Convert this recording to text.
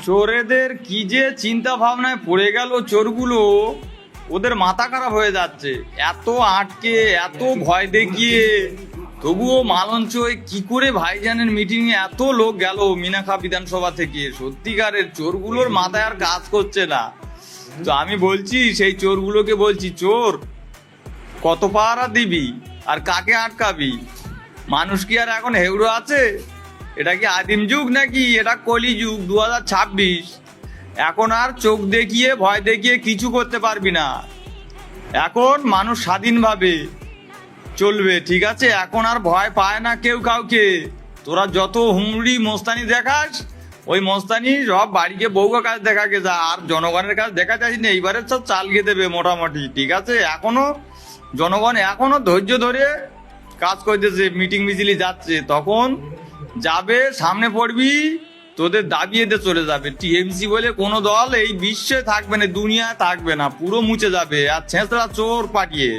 চোরেদের কি যে চিন্তা ভাবনায় পড়ে গেল চোরগুলো, ওদের মাথা খারাপ হয়ে যাচ্ছে। এত আটকে, এত ভয় দেখিয়ে, তবুও মালঞ্চই কি করে ভাইজানের মিটিং এ এত লোক গেল মিনাখা বিধানসভা থেকে। সত্যিকারের চোরগুলোর মাথায় আর কাজ করছে না। তো আমি বলছি, সেই চোরগুলোকে বলছি, চোর কত পাহারা দিবি আর কাকে আটকাবি? মানুষ কি আর এখন হেউড়ো আছে? এটা কি আদিম যুগ নাকি? এটা কলি যুগ, 2026। এখন আর চোখ দেখিয়ে ভয় দেখিয়ে কিছু করতে পারবি না। এখন মানুষ স্বাধীনভাবে চলবে, ঠিক আছে? এখন আর ভয় পায় না কেউ কাউকে। তোরা যত হুমড়ি মোস্তানি দেখাস, ওই মোস্তানি সব বাড়িকে বউকে কাজ দেখাকে যা, আর জনগণের কাজ দেখা যাচ্ছে না। এইবারে সব চালকে দেবে মোটামুটি, ঠিক আছে? এখনো জনগণ এখনো ধৈর্য ধরে কাজ করতেছে, মিটিং মিছিলি যাচ্ছে, তখন যাবে সামনে পড়বি, তোদের দাবিয়েতে চলে যাবে। টিএমসি বলে কোনো দল এই বিশ্বে থাকবে না, দুনিয়ায় থাকবে না, পুরো মুছে যাবে। আর ছেঁচড়া চোর পাঠিয়ে